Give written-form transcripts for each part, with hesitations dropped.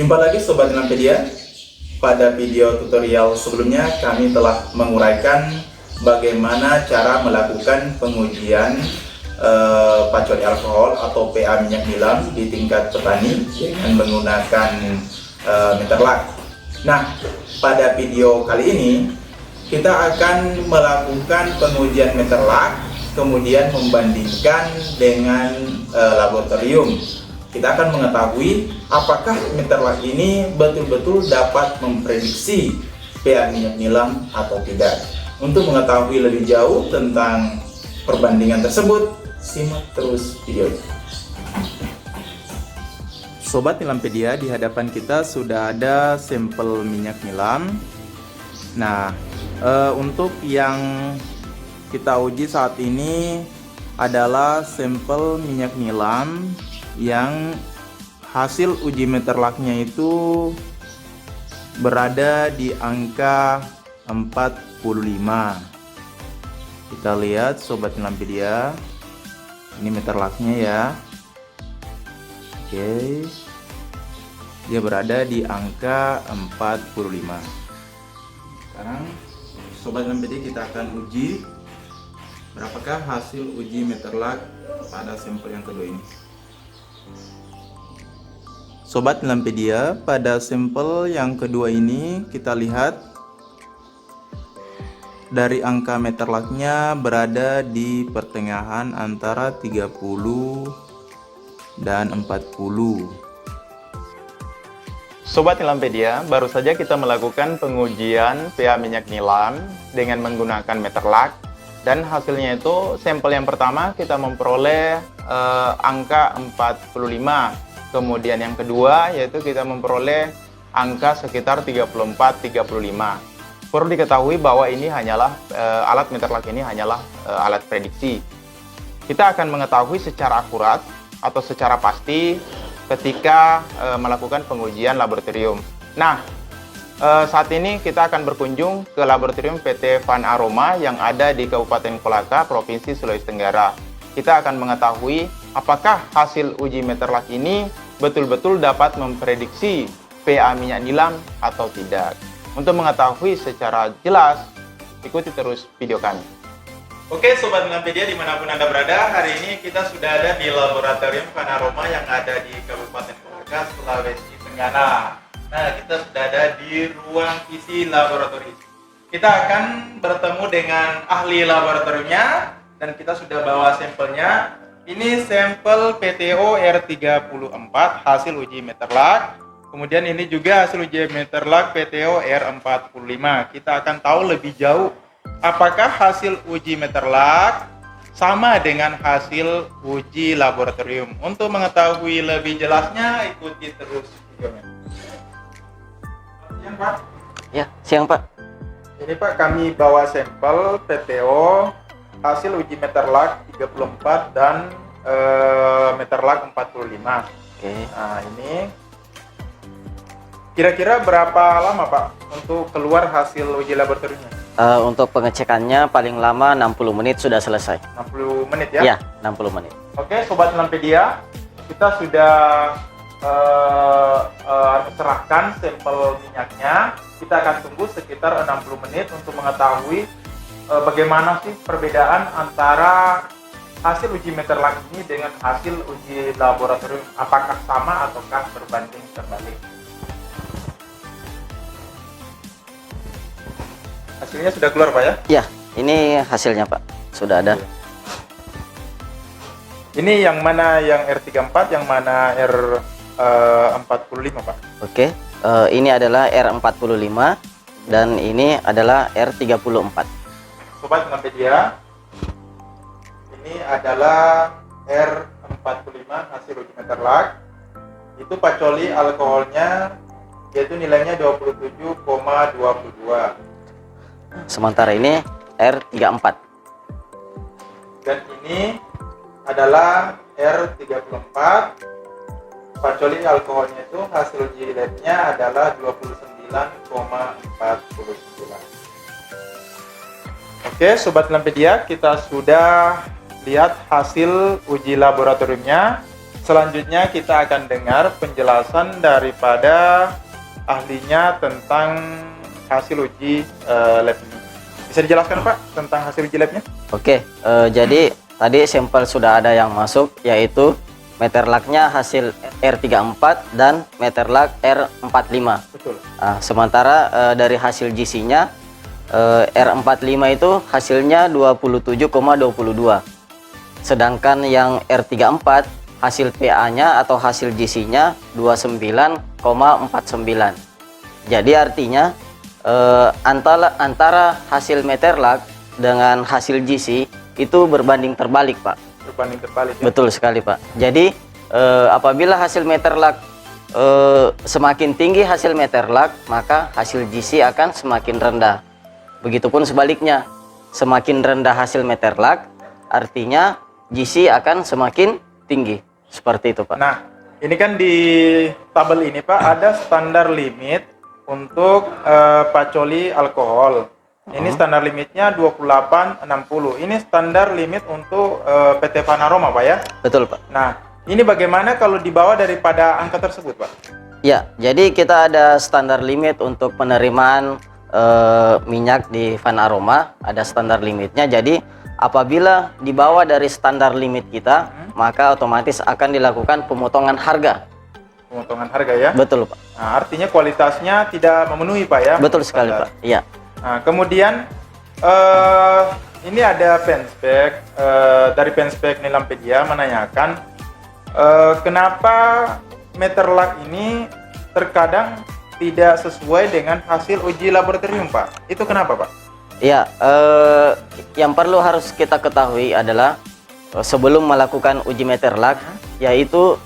Jumpa lagi Sobat Lampedia. Pada video tutorial sebelumnya kami telah menguraikan bagaimana cara melakukan pengujian pacoli alkohol atau PA minyak nilam di tingkat petani dengan menggunakan meter lak. Nah, pada video kali ini kita akan melakukan pengujian meter lak, kemudian membandingkan dengan laboratorium. Kita akan mengetahui apakah meter lak ini betul-betul dapat memprediksi pH minyak nilam atau tidak. Untuk mengetahui lebih jauh tentang perbandingan tersebut, simak terus video ini. Sobat Nilampedia, di hadapan kita sudah ada sampel minyak nilam. Nah, untuk yang kita uji saat ini adalah sampel minyak nilam yang hasil uji meter laknya itu berada di angka 45. Kita lihat Sobat Nilampedia, ini meter laknya ya. Oke, dia berada di angka 45. Sekarang Sobat Nilampedia, kita akan uji berapakah hasil uji meter lak pada sampel yang kedua ini. Sobat Nilampedia, pada sampel yang kedua ini kita lihat dari angka meter laknya berada di pertengahan antara 30 dan 40. Sobat Nilampedia, baru saja kita melakukan pengujian pH minyak nilam dengan menggunakan meter lak, dan hasilnya itu sampel yang pertama kita memperoleh angka 45. Kemudian yang kedua yaitu kita memperoleh angka sekitar 34-35. Perlu diketahui bahwa ini hanyalah alat meter lak ini hanyalah alat prediksi. Kita akan mengetahui secara akurat atau secara pasti ketika melakukan pengujian laboratorium. Nah, saat ini kita akan berkunjung ke laboratorium PT Van Aroma yang ada di Kabupaten Kolaka, Provinsi Sulawesi Tenggara. Kita akan mengetahui apakah hasil uji meter lak ini betul-betul dapat memprediksi pH minyak nilam atau tidak. Untuk mengetahui secara jelas, ikuti terus video kami. Oke Sobat Nilampedia, dimanapun Anda berada, hari ini kita sudah ada di laboratorium Van Aroma yang ada di Kabupaten Kolaka, Sulawesi Tenggara. Nah, kita sudah ada di ruang isi laboratorium. Kita akan bertemu dengan ahli laboratoriumnya dan kita sudah bawa sampelnya. Ini sampel PTO R34 hasil uji meter lak. Kemudian ini juga hasil uji meter lak PTO R45. Kita akan tahu lebih jauh apakah hasil uji meter lak sama dengan hasil uji laboratorium. Untuk mengetahui lebih jelasnya, ikuti terus videonya. Siang Pak. Ya, siang Pak. Ini Pak, kami bawa sampel PTO hasil uji meter lak 34 dan meter lak 45. Oke. Nah, ini kira-kira berapa lama Pak untuk keluar hasil uji laboratoriumnya? Untuk pengecekannya paling lama 60 menit sudah selesai. 60 menit ya? Ya, 60 menit. Oke, Sobat Nilampedia, kita sudah serahkan sampel minyaknya. Kita akan tunggu sekitar 60 menit untuk mengetahui bagaimana sih perbedaan antara hasil uji meter lak ini dengan hasil uji laboratorium. Apakah sama ataukah berbanding terbalik? Hasilnya sudah keluar Pak ya? Ya, ini hasilnya Pak. Sudah ada. Ini yang mana yang R34, yang mana R45 Pak? Oke. Ini adalah R45 dan ini adalah R34. Sobat Nilampedia, ini adalah R45 hasil uji meter lak. Itu pacoli alkoholnya yaitu nilainya 27,22. Sementara ini R34. Dan ini adalah R34. Pacoli alkoholnya itu hasil uji labnya adalah 29,49. Oke, Sobat Nilampedia, kita sudah lihat hasil uji laboratoriumnya. Selanjutnya kita akan dengar penjelasan daripada ahlinya tentang hasil uji lab ini. Bisa dijelaskan Pak tentang hasil uji labnya? Oke, jadi tadi sampel sudah ada yang masuk, yaitu meter lugnya hasil R34 dan meter lug R45. Betul. Nah, sementara dari hasil GC-nya R45 itu hasilnya 27,22. Sedangkan yang R34 hasil PA-nya atau hasil GC-nya 29,49. Jadi artinya antara hasil meter lug dengan hasil GC itu berbanding terbalik, Pak. Berbanding terbalik ya? Betul sekali, Pak. Jadi apabila hasil meter lug semakin tinggi hasil meter lug, maka hasil GC akan semakin rendah. Begitupun sebaliknya, semakin rendah hasil meter lug, artinya GC akan semakin tinggi. Seperti itu, Pak. Nah, ini kan di tabel ini Pak ada standar limit untuk pacoli alkohol. Ini standar limitnya 2860. Ini standar limit untuk PT Vanaroma Pak ya? Betul, Pak. Nah, ini bagaimana kalau di bawah daripada angka tersebut Pak? Ya, jadi kita ada standar limit untuk penerimaan minyak di Vanaroma, ada standar limitnya. Jadi apabila di bawah dari standar limit kita, maka otomatis akan dilakukan pemotongan harga. Pemotongan harga ya? Betul, Pak. Nah, artinya kualitasnya tidak memenuhi Pak ya? Betul sekali, Standar. Pak. Iya. Nah, kemudian ini ada penspek dari penspek Nilampedia menanyakan kenapa meter lug ini terkadang tidak sesuai dengan hasil uji laboratorium Pak. Itu kenapa Pak? Iya, yang perlu harus kita ketahui adalah sebelum melakukan uji meter lug, yaitu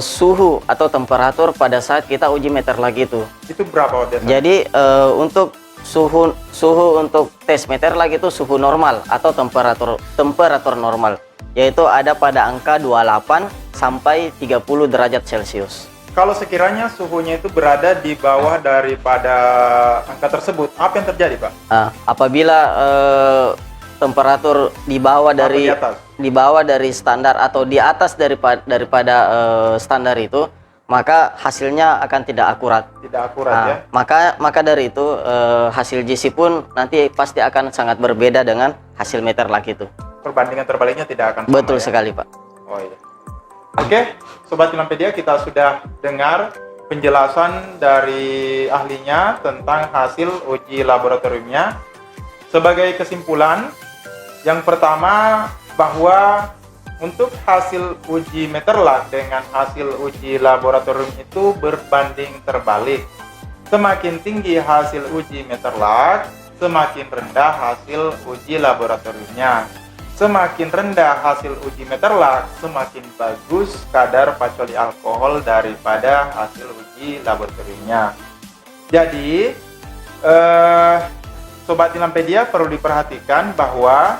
suhu atau temperatur pada saat kita uji meter lug itu. Itu berapa biasanya? Jadi untuk suhu untuk tes meter lug itu suhu normal atau temperatur normal, yaitu ada pada angka 28 sampai 30 derajat Celcius. Kalau sekiranya suhunya itu berada di bawah daripada angka tersebut, apa yang terjadi Pak? Apabila temperatur di bawah dari standar atau di atas daripada standar itu, maka hasilnya akan tidak akurat. Tidak akurat ya. Maka dari itu hasil GC pun nanti pasti akan sangat berbeda dengan hasil meter lug itu. Perbandingan terbaliknya tidak akan sama. Betul ya? sekali, Pak. Oh iya. Oke, Sobat Nilampedia, kita sudah dengar penjelasan dari ahlinya tentang hasil uji laboratoriumnya. Sebagai kesimpulan, yang pertama bahwa untuk hasil uji meter lug dengan hasil uji laboratorium itu berbanding terbalik. Semakin tinggi hasil uji meter lug, semakin rendah hasil uji laboratoriumnya. Semakin rendah hasil uji meter lug, semakin bagus kadar pacoli alkohol daripada hasil uji laboratoriumnya. Jadi, Sobat Nilampedia perlu diperhatikan bahwa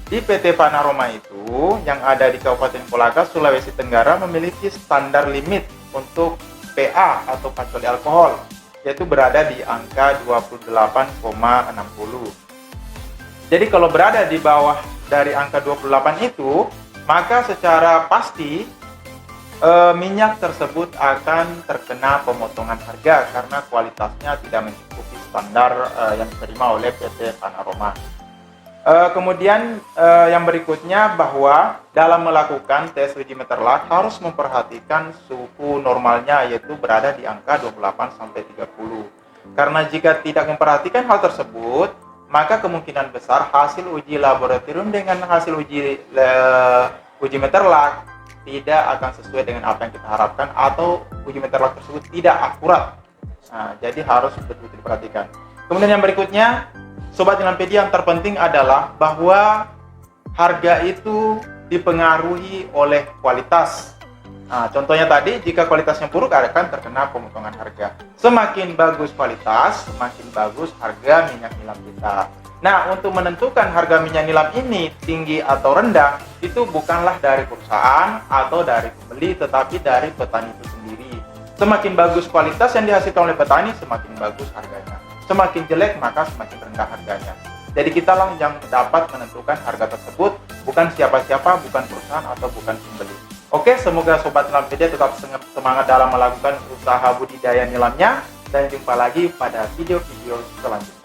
di PT Vanaroma itu yang ada di Kabupaten Kolaka, Sulawesi Tenggara memiliki standar limit untuk PA atau pacoli alkohol, yaitu berada di angka 28,60. Jadi kalau berada di bawah dari angka 28 itu, maka secara pasti minyak tersebut akan terkena pemotongan harga karena kualitasnya tidak mencukupi standar yang diterima oleh PT Vanaroma. Kemudian yang berikutnya bahwa dalam melakukan tes uji meter lug harus memperhatikan suhu normalnya, yaitu berada di angka 28 sampai 30. Karena jika tidak memperhatikan hal tersebut, maka kemungkinan besar hasil uji laboratorium dengan hasil uji meter lug tidak akan sesuai dengan apa yang kita harapkan, atau uji meter lug tersebut tidak akurat. Nah, jadi harus betul-betul diperhatikan. Kemudian yang berikutnya, Sobat Nilampedia, yang terpenting adalah bahwa harga itu dipengaruhi oleh kualitas. Nah, contohnya tadi, jika kualitasnya buruk akan terkena pemotongan harga. Semakin bagus kualitas, semakin bagus harga minyak nilam kita. Nah, untuk menentukan harga minyak nilam ini tinggi atau rendah, itu bukanlah dari perusahaan atau dari pembeli, tetapi dari petani itu sendiri. Semakin bagus kualitas yang dihasilkan oleh petani, semakin bagus harganya. Semakin jelek, maka semakin rendah harganya. Jadi kitalah yang dapat menentukan harga tersebut, bukan siapa-siapa, bukan perusahaan atau bukan pembeli. Oke, semoga Sobat Nyelam PD tetap semangat dalam melakukan usaha budidaya nyelamnya, dan jumpa lagi pada video-video selanjutnya.